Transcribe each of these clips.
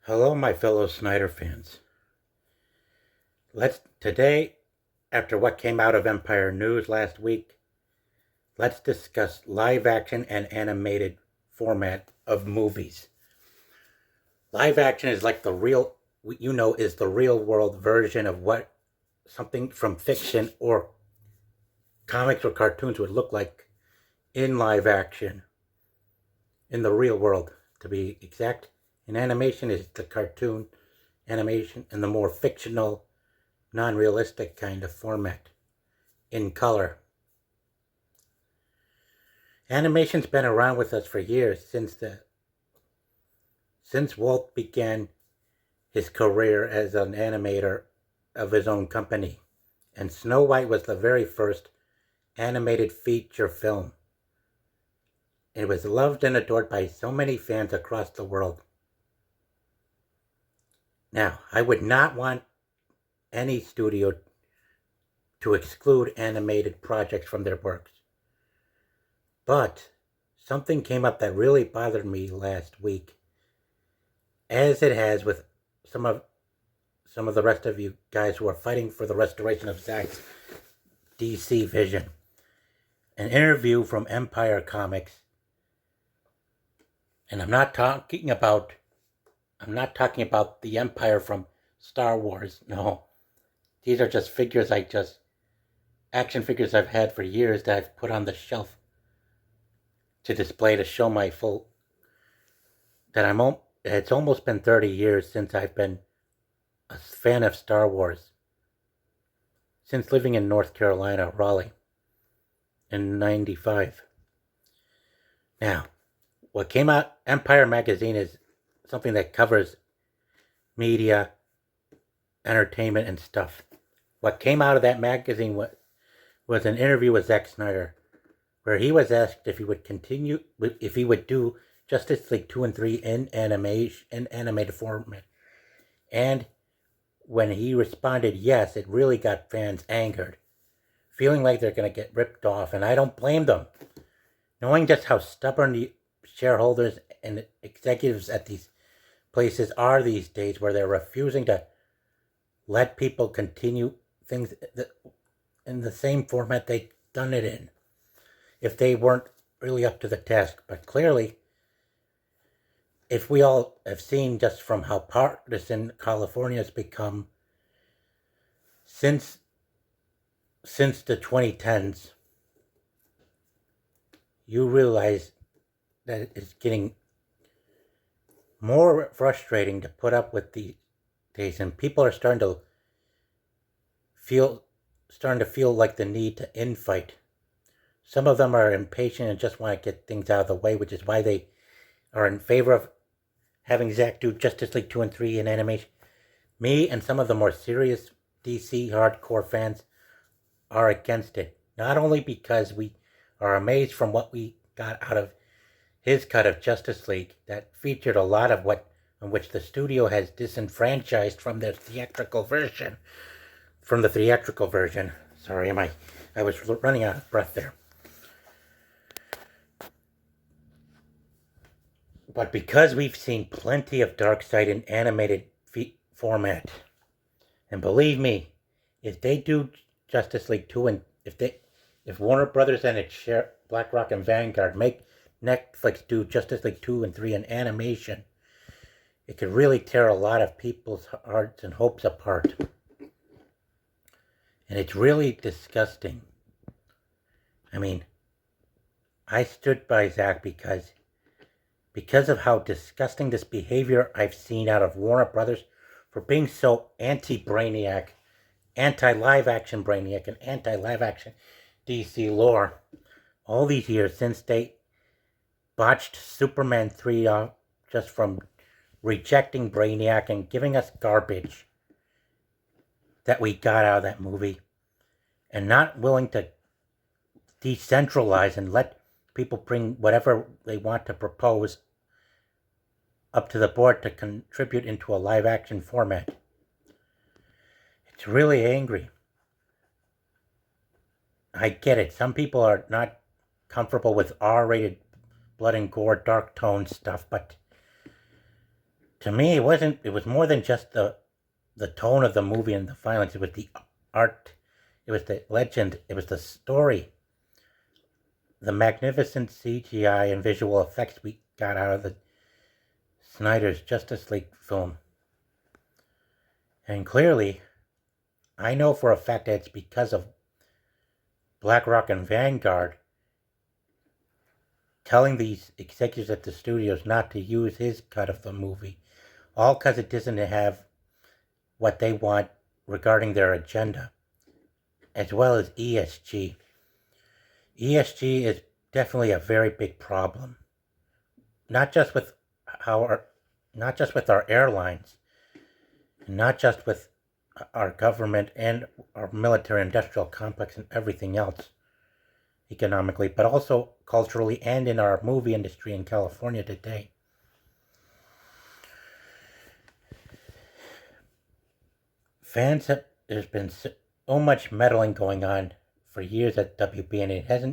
Hello, my fellow Snyder fans. Today, after what came out of Empire News last week, let's discuss live action and animated format of movies. Live action is like is the real world version of what something from fiction or comics or cartoons would look like in live action, in the real world, to be exact. And animation is the cartoon animation and the more fictional, non-realistic kind of format in color. Animation's been around with us for years since Walt began his career as an animator of his own company, and Snow White was the very first animated feature film. It was loved and adored by so many fans across the world. Now, I would not want any studio to exclude animated projects from their works. But something came up that really bothered me last week, as it has with some of the rest of you guys who are fighting for the restoration of Zack's DC vision. An interview from Empire Comics, and I'm not talking about the Empire from Star Wars. No, these are just action figures I've had for years that I've put on the shelf to display to show my full. It's almost been 30 years since I've been a fan of Star Wars. Since living in North Carolina, Raleigh, in '95. Now, what came out, Empire Magazine is something that covers media, entertainment, and stuff. What came out of that magazine was an interview with Zack Snyder, where he was asked if he would do Justice League 2 and 3 in animated format. And when he responded yes, it really got fans angered, feeling like they're going to get ripped off, and I don't blame them. Knowing just how stubborn the shareholders and executives at these places are these days, where they're refusing to let people continue things in the same format they've done it in, if they weren't really up to the task. But clearly, if we all have seen just from how partisan California has become since the 2010s, you realize that it's getting more frustrating to put up with these days, and people are starting to feel like the need to infight. Some of them are impatient and just want to get things out of the way, which is why they are in favor of having Zack do Justice League 2 and 3 in animation. Me and some of the more serious DC hardcore fans are against it. Not only because we are amazed from what we got out of his cut of Justice League that featured a lot of in which the studio has disenfranchised from the theatrical version. Sorry, I was running out of breath there. But because we've seen plenty of Darkseid in animated format, and believe me, if they do Justice League 2 and if Warner Brothers and its share BlackRock and Vanguard make Netflix do Justice League 2 and 3 in animation, it could really tear a lot of people's hearts and hopes apart. And it's really disgusting. I mean, I stood by Zack because of how disgusting this behavior I've seen out of Warner Brothers for being so anti-Brainiac, anti-live action Brainiac, and anti-live action DC lore all these years since they botched Superman 3 off just from rejecting Brainiac and giving us garbage that we got out of that movie, and not willing to decentralize and let people bring whatever they want to propose up to the board to contribute into a live action format. It's really angry. I get it. Some people are not comfortable with R-rated blood and gore, dark tone stuff, but To me, it was more than just the tone of the movie and the violence. It was the art, it was the legend, it was the story, the magnificent CGI and visual effects we got out of the Snyder's Justice League film. And clearly, I know for a fact that it's because of BlackRock and Vanguard telling these executives at the studios not to use his cut of the movie, all because it doesn't have what they want regarding their agenda, as well as ESG. ESG is definitely a very big problem, not just with our airlines, not just with our government and our military industrial complex and everything else economically, but also culturally and in our movie industry in California today. There's been so much meddling going on for years at WB, and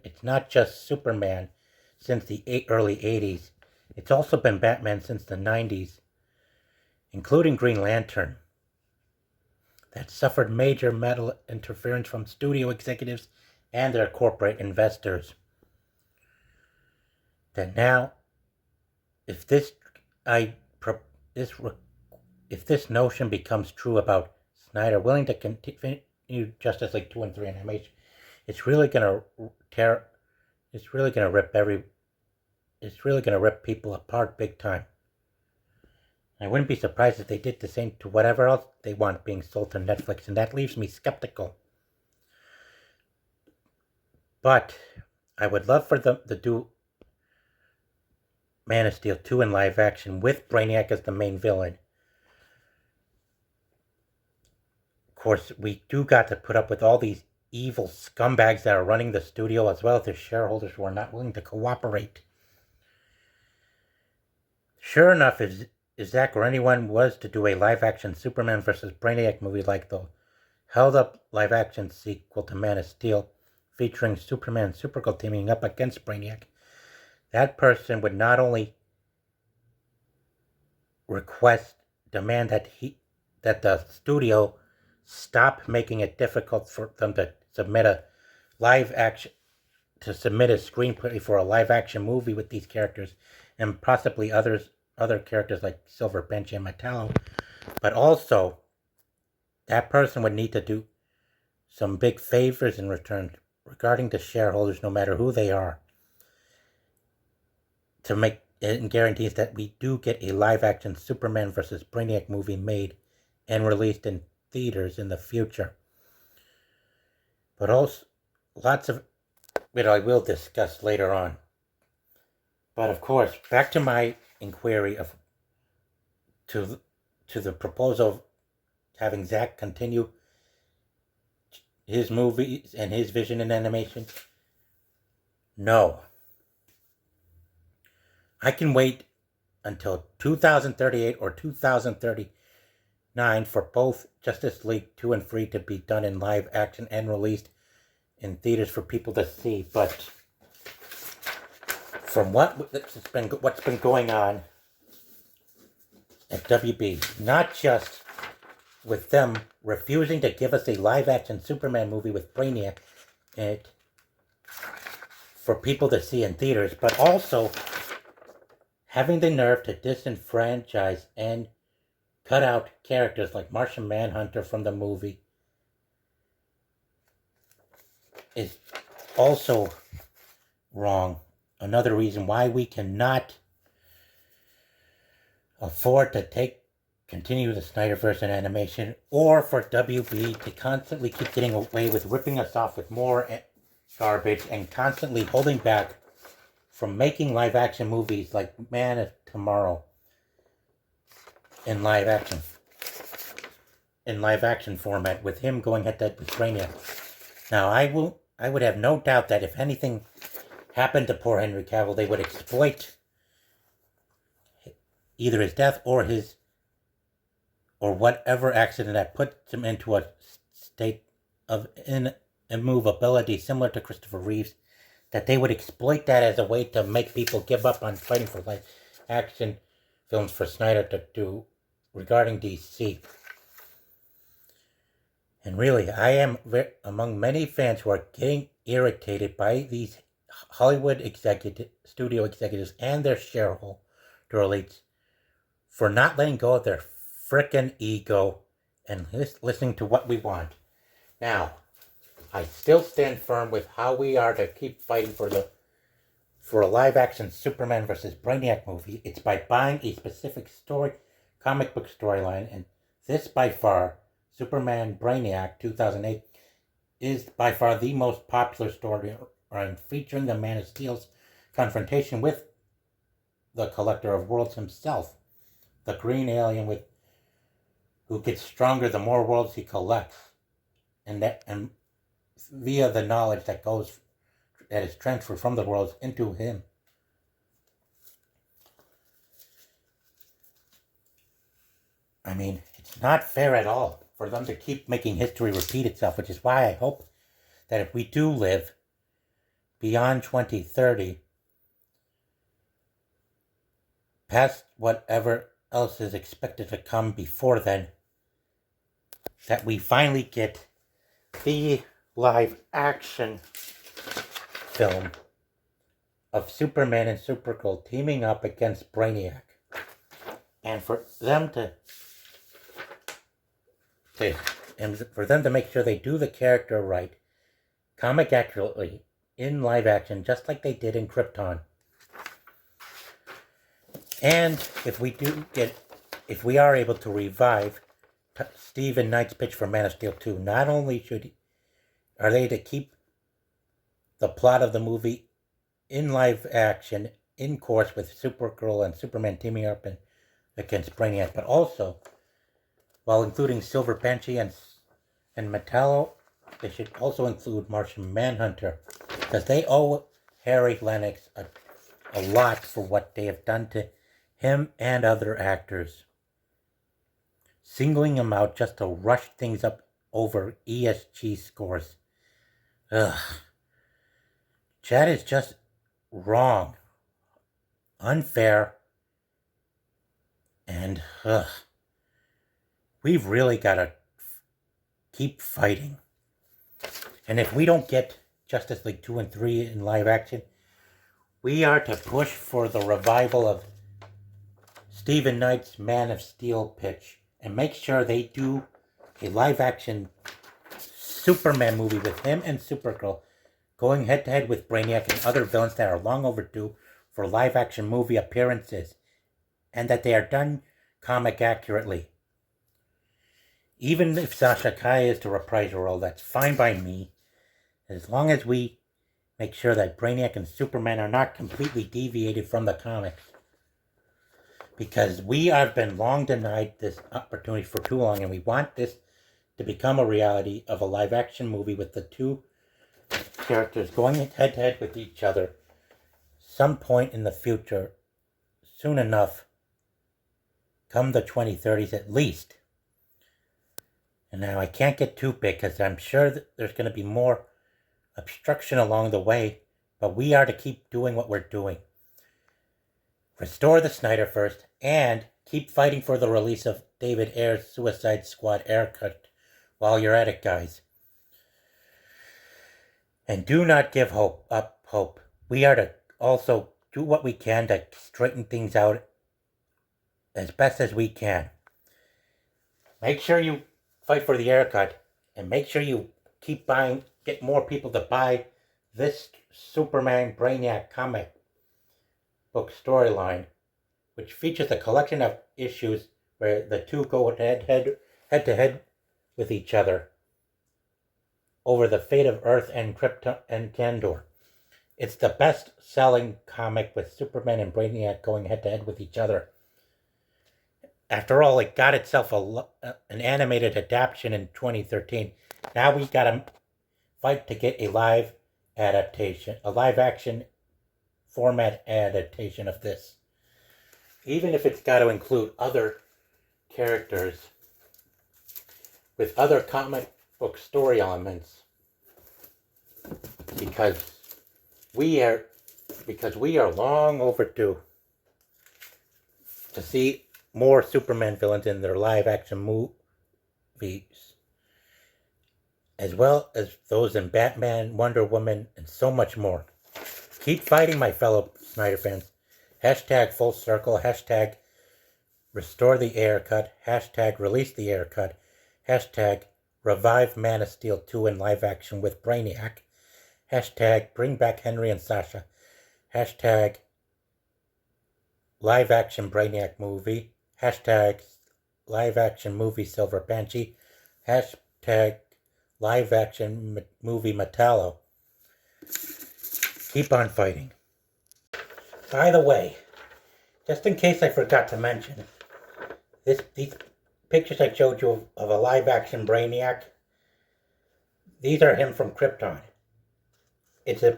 it's not just Superman since the early 80s. It's also been Batman since the 90s, including Green Lantern, that suffered major metal interference from studio executives and their corporate investors. That now, if this notion becomes true about Snyder willing to continue Justice League 2 and 3 animation, it's really gonna rip people apart big time. I wouldn't be surprised if they did the same to whatever else they want being sold to Netflix, and that leaves me skeptical. But I would love for them to do Man of Steel 2 in live action with Brainiac as the main villain. Of course, we do got to put up with all these evil scumbags that are running the studio, as well as their shareholders who are not willing to cooperate. Sure enough, if Zack or anyone was to do a live-action Superman vs. Brainiac movie like the held-up live-action sequel to Man of Steel, featuring Superman and Supergirl teaming up against Brainiac, that person would not only demand that the studio stop making it difficult for them to submit a screenplay for a live-action movie with these characters, and possibly other characters like Silver, Benji, and Metallo, but also that person would need to do some big favors in return regarding the shareholders, no matter who they are, to make it guarantees that we do get a live-action Superman vs. Brainiac movie made and released in theaters in the future. But also, lots of it I will discuss later on. But of course, back to my inquiry to the proposal of having Zack continue his movies and his vision in animation. No. I can wait until 2038 or 2039 for both Justice League 2 and 3 to be done in live action and released in theaters for people to see. But from what's been going on at WB, not just with them refusing to give us a live-action Superman movie with Brainiac in it for people to see in theaters, but also having the nerve to disenfranchise and cut out characters like Martian Manhunter from the movie is also wrong. Another reason why we cannot afford to continue the Snyderverse in animation, or for WB to constantly keep getting away with ripping us off with more garbage and constantly holding back from making live action movies like Man of Tomorrow in live action format, with him going head to head with Brainiac. Now I would have no doubt that if anything happened to poor Henry Cavill, they would exploit either his death or whatever accident that puts him into a state of immovability similar to Christopher Reeves, that they would exploit that as a way to make people give up on fighting for live action films for Snyder to do regarding DC. And really, I am among many fans who are getting irritated by these Hollywood studio executives and their shareholder elites for not letting go of their frickin' ego and listening to what we want. Now, I still stand firm with how we are to keep fighting for a live-action Superman versus Brainiac movie. It's by buying a specific comic book storyline, and this by far, Superman Brainiac 2008, is by far the most popular storyline featuring the Man of Steel's confrontation with the Collector of Worlds himself, the green alien who gets stronger the more worlds he collects, and via the knowledge that is transferred from the worlds into him. I mean, it's not fair at all for them to keep making history repeat itself, which is why I hope that if we do live beyond 2030, past whatever else is expected to come before then, that we finally get the live action film of Superman and Supergirl teaming up against Brainiac. And for them to make sure they do the character right, comic accurately, in live action, just like they did in Krypton. And if we are able to revive Stephen Knight's pitch for Man of Steel 2, not only are they to keep the plot of the movie in live action, in course with Supergirl and Superman teaming up against Brainiac, but also, while including Silver Banshee and Metallo, they should also include Martian Manhunter, because they owe Harry Lennox a lot for what they have done to him and other actors. Singling him out just to rush things up over ESG scores. Ugh. Chad is just wrong, unfair, and we've really got to keep fighting. And if we don't get Justice League 2 and 3 in live action, we are to push for the revival of Stephen Knight's Man of Steel pitch and make sure they do a live action Superman movie with him and Supergirl going head to head with Brainiac and other villains that are long overdue for live action movie appearances, and that they are done comic accurately. Even if Sasha Kai is to reprise her role, that's fine by me, as long as we make sure that Brainiac and Superman are not completely deviated from the comics. Because we have been long denied this opportunity for too long, and we want this to become a reality of a live-action movie with the two characters going head-to-head with each other some point in the future, soon enough, come the 2030s at least. And now I can't get too big because I'm sure that there's going to be more obstruction along the way, but we are to keep doing what we're doing. Restore the Snyderverse and keep fighting for the release of David Ayer's Suicide Squad haircut while you're at it, guys. And do not give up hope. We are to also do what we can to straighten things out as best as we can. Make sure you fight for the haircut, and make sure you get more people to buy this Superman Brainiac comic book storyline, which features a collection of issues where the two go head to head with each other over the fate of Earth and Krypton and Kandor. It's the best-selling comic with Superman and Brainiac going head to head with each other. After all, it got itself an animated adaptation in 2013. Now we gotta fight to get a live action format adaptation of this. Even if it's got to include other characters with other comic book story elements, because we are long overdue. to see more Superman villains in their live action movies, as well as those in Batman, Wonder Woman, and so much more. Keep fighting, my fellow Snyder fans. Hashtag full circle, hashtag restore the air cut, hashtag release the air cut, hashtag revive Man of Steel 2 in live action with Brainiac, hashtag bring back Henry and Sasha, hashtag live action Brainiac movie, hashtag live action movie Silver Banshee, hashtag live action movie Metallo. Keep on fighting. By the way, just in case I forgot to mention, these pictures I showed you of a live action Brainiac, these are him from Krypton. It's a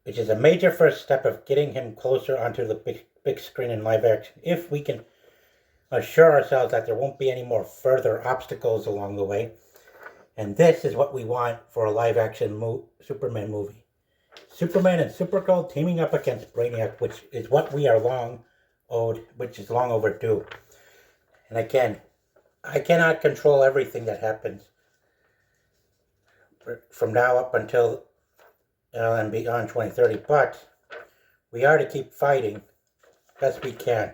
which is a major first step of getting him closer onto the big screen in live action, if we can assure ourselves that there won't be any more further obstacles along the way. And this is what we want for a live action Superman movie. Superman and Supergirl teaming up against Brainiac, which is what we are long overdue. And again, I cannot control everything that happens from now up until and beyond 2030, but we are to keep fighting best we can.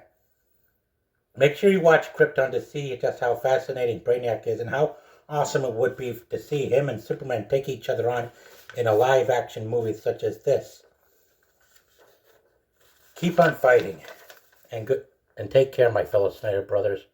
Make sure you watch Krypton to see just how fascinating Brainiac is and how awesome it would be to see him and Superman take each other on in a live action movie such as this. Keep on fighting and take care, my fellow Snyder brothers.